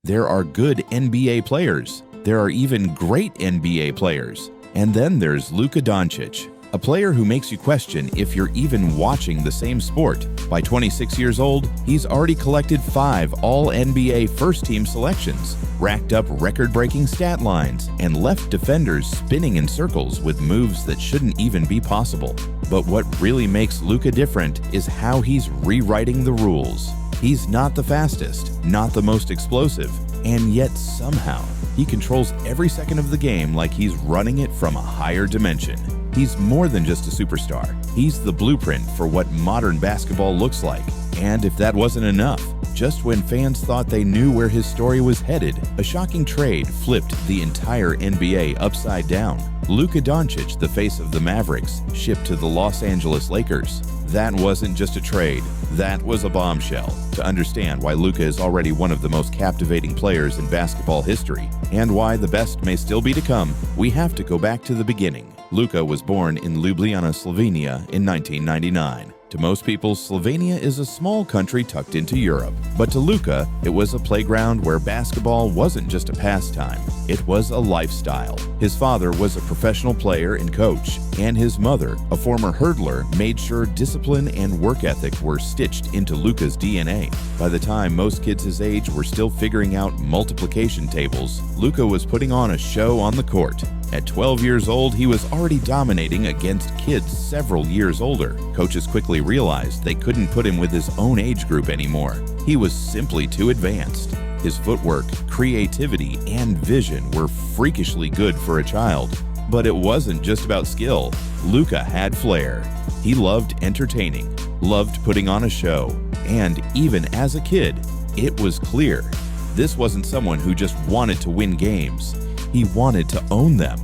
There are good NBA players. There are even great NBA players. And then there's Luka Dončić, a player who makes you question if you're even watching the same sport. By 26 years old, he's already collected 5 All-NBA first-team selections, racked up record-breaking stat lines, and left defenders spinning in circles with moves that shouldn't even be possible. But what really makes Luka different is how he's rewriting the rules. He's not the fastest, not the most explosive, and yet somehow he controls every second of the game like he's running it from a higher dimension. He's more than just a superstar. He's the blueprint for what modern basketball looks like. And if that wasn't enough, just when fans thought they knew where his story was headed, a shocking trade flipped the entire NBA upside down. Luka Dončić, the face of the Mavericks, shipped to the Los Angeles Lakers. That wasn't just a trade, that was a bombshell. To understand why Luka is already one of the most captivating players in basketball history, and why the best may still be to come, we have to go back to the beginning. Luka was born in Ljubljana, Slovenia in 1999. To most people, Slovenia is a small country tucked into Europe. But to Luka, it was a playground where basketball wasn't just a pastime, it was a lifestyle. His father was a professional player and coach, and his mother, a former hurdler, made sure discipline and work ethic were stitched into Luka's DNA. By the time most kids his age were still figuring out multiplication tables, Luka was putting on a show on the court. At 12 years old, he was already dominating against kids several years older. Coaches quickly realized they couldn't put him with his own age group anymore. He was simply too advanced. His footwork, creativity, and vision were freakishly good for a child. But it wasn't just about skill. Luka had flair. He loved entertaining, loved putting on a show, and even as a kid, it was clear this wasn't someone who just wanted to win games. He wanted to own them.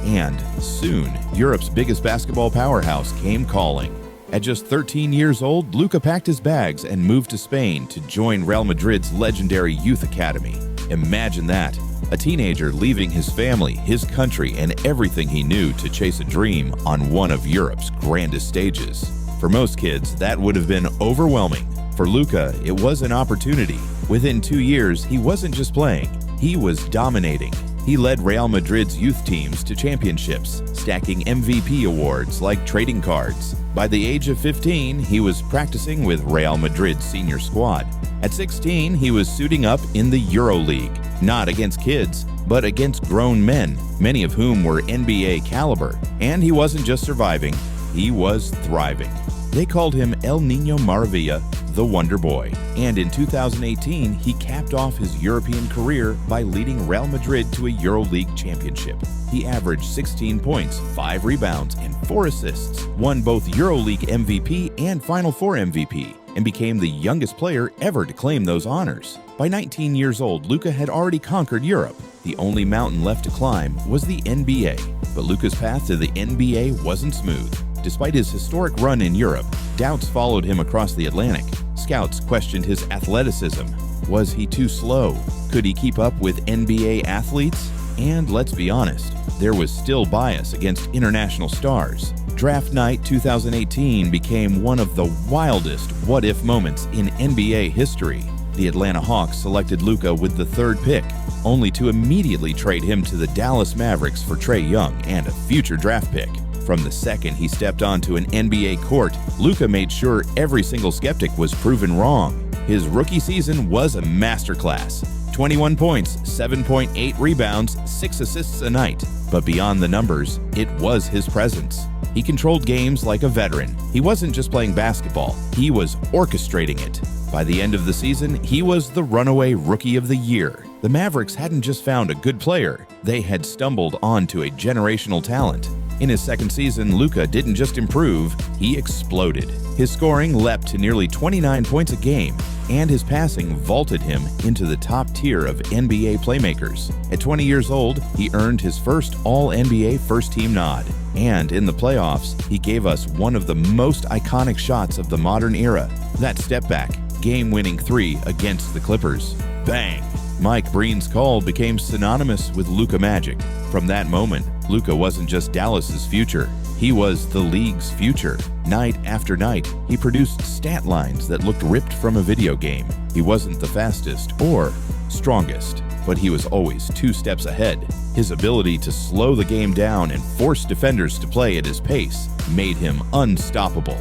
And soon, Europe's biggest basketball powerhouse came calling. At just 13 years old, Luka packed his bags and moved to Spain to join Real Madrid's legendary youth academy. Imagine that, a teenager leaving his family, his country, and everything he knew to chase a dream on one of Europe's grandest stages. For most kids, that would have been overwhelming. For Luka, it was an opportunity. Within 2 years, he wasn't just playing, he was dominating. He led Real Madrid's youth teams to championships, stacking MVP awards like trading cards. By the age of 15, he was practicing with Real Madrid's senior squad. At 16, he was suiting up in the EuroLeague, not against kids, but against grown men, many of whom were NBA caliber. And he wasn't just surviving, he was thriving. They called him El Niño Maravilla, the Wonder Boy. And in 2018, he capped off his European career by leading Real Madrid to a EuroLeague championship. He averaged 16 points, 5 rebounds, and 4 assists, won both EuroLeague MVP and Final Four MVP, and became the youngest player ever to claim those honors. By 19 years old, Luka had already conquered Europe. The only mountain left to climb was the NBA. But Luka's path to the NBA wasn't smooth. Despite his historic run in Europe, doubts followed him across the Atlantic. Scouts questioned his athleticism. Was he too slow? Could he keep up with NBA athletes? And let's be honest, there was still bias against international stars. Draft night 2018 became one of the wildest what-if moments in NBA history. The Atlanta Hawks selected Luka with the 3rd pick, only to immediately trade him to the Dallas Mavericks for Trae Young and a future draft pick. From the second he stepped onto an NBA court, Luka made sure every single skeptic was proven wrong. His rookie season was a masterclass. 21 points, 7.8 rebounds, 6 assists a night. But beyond the numbers, it was his presence. He controlled games like a veteran. He wasn't just playing basketball, he was orchestrating it. By the end of the season, he was the runaway Rookie of the Year. The Mavericks hadn't just found a good player, they had stumbled onto a generational talent. In his second season, Luka didn't just improve, he exploded. His scoring leapt to nearly 29 points a game, and his passing vaulted him into the top tier of NBA playmakers. At 20 years old, he earned his first All-NBA first-team nod. And in the playoffs, he gave us one of the most iconic shots of the modern era, that step-back, game-winning 3 against the Clippers. Bang! Mike Breen's call became synonymous with Luka magic. From that moment, Luka wasn't just Dallas's future, he was the league's future. Night after night, he produced stat lines that looked ripped from a video game. He wasn't the fastest or strongest, but he was always 2 steps ahead. His ability to slow the game down and force defenders to play at his pace made him unstoppable.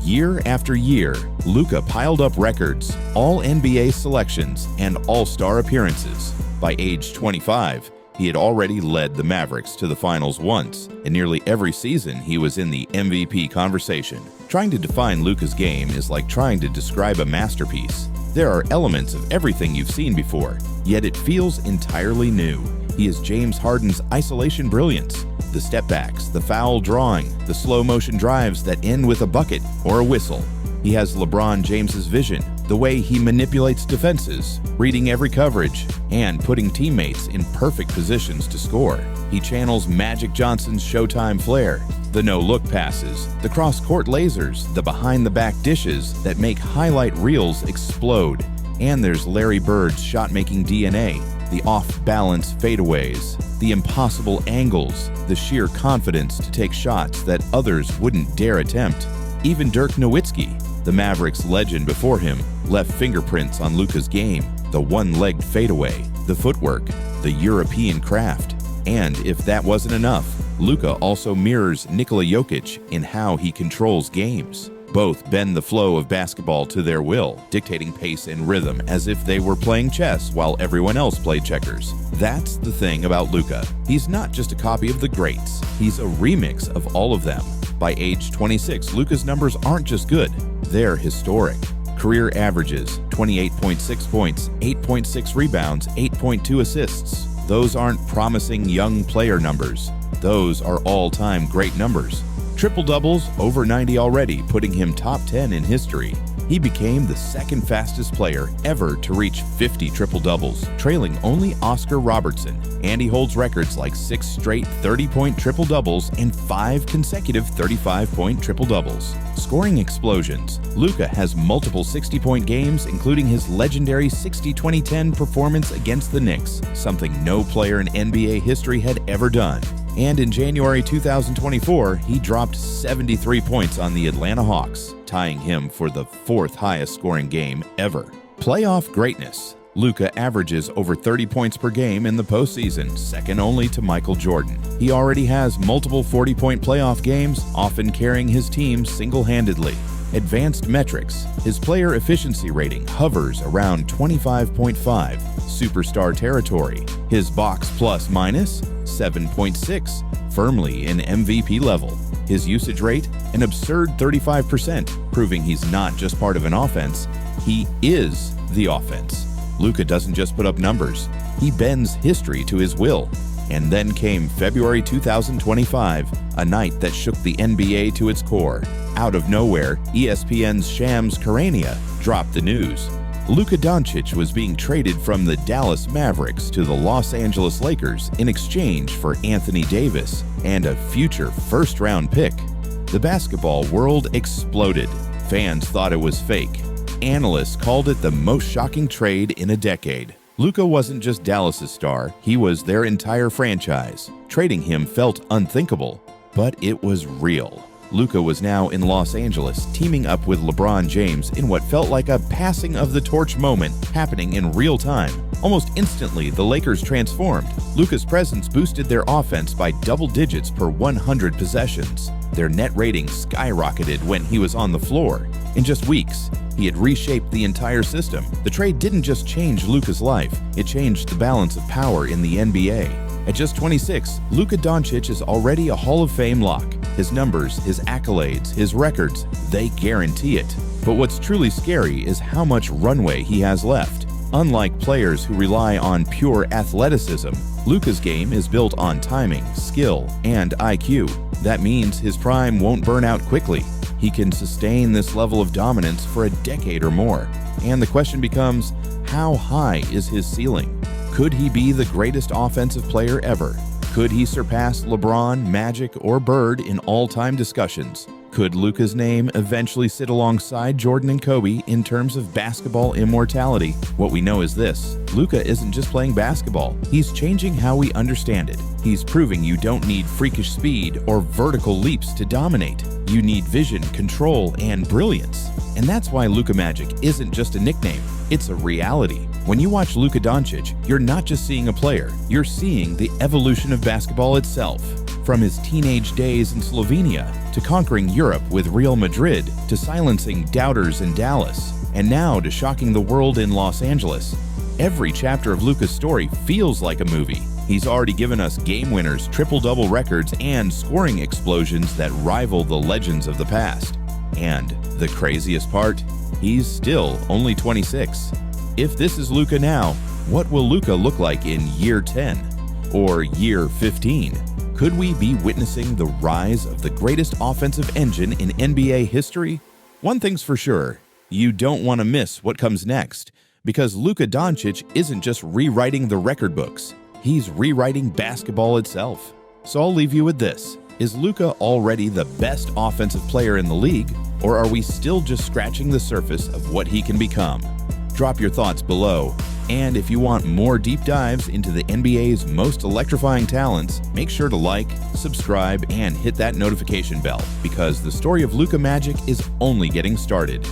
Year after year, Luka piled up records, All-NBA selections, and All-Star appearances. By age 25, he had already led the Mavericks to the finals once, and nearly every season he was in the MVP conversation. Trying to define Luka's game is like trying to describe a masterpiece. There are elements of everything you've seen before, yet it feels entirely new. He is James Harden's isolation brilliance, the step-backs, the foul drawing, the slow-motion drives that end with a bucket or a whistle. He has LeBron James's vision, the way he manipulates defenses, reading every coverage, and putting teammates in perfect positions to score. He channels Magic Johnson's Showtime flair, the no-look passes, the cross-court lasers, the behind-the-back dishes that make highlight reels explode. And there's Larry Bird's shot-making DNA, the off-balance fadeaways, the impossible angles, the sheer confidence to take shots that others wouldn't dare attempt. Even Dirk Nowitzki, the Mavericks legend before him, left fingerprints on Luka's game, the one-legged fadeaway, the footwork, the European craft. And if that wasn't enough, Luka also mirrors Nikola Jokic in how he controls games. Both bend the flow of basketball to their will, dictating pace and rhythm as if they were playing chess while everyone else played checkers. That's the thing about Luka. He's not just a copy of the greats, he's a remix of all of them. By age 26, Luka's numbers aren't just good, they're historic. Career averages, 28.6 points, 8.6 rebounds, 8.2 assists. Those aren't promising young player numbers. Those are all-time great numbers. Triple-doubles, over 90 already, putting him top 10 in history. He became the second fastest player ever to reach 50 triple-doubles, trailing only Oscar Robertson, and he holds records like 6 straight 30-point triple-doubles and 5 consecutive 35-point triple-doubles. Scoring explosions. Luka has multiple 60-point games, including his legendary 60-20-10 performance against the Knicks, something no player in NBA history had ever done. And in January 2024, he dropped 73 points on the Atlanta Hawks, tying him for the 4th highest scoring game ever. Playoff greatness. Luka averages over 30 points per game in the postseason, second only to Michael Jordan. He already has multiple 40-point playoff games, often carrying his team single-handedly. Advanced metrics. His player efficiency rating hovers around 25.5, superstar territory. His box plus minus, 7.6, firmly in MVP level. His usage rate, an absurd 35%, proving he's not just part of an offense, he is the offense. Luka doesn't just put up numbers, he bends history to his will. And then came February 2025, a night that shook the NBA to its core. Out of nowhere, ESPN's Shams Charania dropped the news. Luka Dončić was being traded from the Dallas Mavericks to the Los Angeles Lakers in exchange for Anthony Davis and a future first-round pick. The basketball world exploded. Fans thought it was fake. Analysts called it the most shocking trade in a decade. Luka wasn't just Dallas's star, he was their entire franchise. Trading him felt unthinkable, but it was real. Luka was now in Los Angeles, teaming up with LeBron James in what felt like a passing of the torch moment happening in real time. Almost instantly, the Lakers transformed. Luka's presence boosted their offense by double digits per 100 possessions. Their net rating skyrocketed when he was on the floor. In just weeks, he had reshaped the entire system. The trade didn't just change Luka's life, it changed the balance of power in the NBA. At just 26, Luka Dončić is already a Hall of Fame lock. His numbers, his accolades, his records, they guarantee it. But what's truly scary is how much runway he has left. Unlike players who rely on pure athleticism, Luka's game is built on timing, skill, and IQ. That means his prime won't burn out quickly. He can sustain this level of dominance for a decade or more. And the question becomes, how high is his ceiling? Could he be the greatest offensive player ever? Could he surpass LeBron, Magic, or Bird in all-time discussions? Could Luka's name eventually sit alongside Jordan and Kobe in terms of basketball immortality? What we know is this: Luka isn't just playing basketball, he's changing how we understand it. He's proving you don't need freakish speed or vertical leaps to dominate. You need vision, control, and brilliance. And that's why Luka Magic isn't just a nickname, it's a reality. When you watch Luka Dončić, you're not just seeing a player, you're seeing the evolution of basketball itself. From his teenage days in Slovenia, to conquering Europe with Real Madrid, to silencing doubters in Dallas, and now to shocking the world in Los Angeles. Every chapter of Luka's story feels like a movie. He's already given us game winners, triple-double records, and scoring explosions that rival the legends of the past. And the craziest part? He's still only 26. If this is Luka now, what will Luka look like in year 10? Or year 15? Could we be witnessing the rise of the greatest offensive engine in NBA history? One thing's for sure, you don't want to miss what comes next, because Luka Dončić isn't just rewriting the record books, he's rewriting basketball itself. So I'll leave you with this. Is Luka already the best offensive player in the league, or are we still just scratching the surface of what he can become? Drop your thoughts below. And if you want more deep dives into the NBA's most electrifying talents, make sure to like, subscribe, and hit that notification bell, because the story of Luka Magic is only getting started.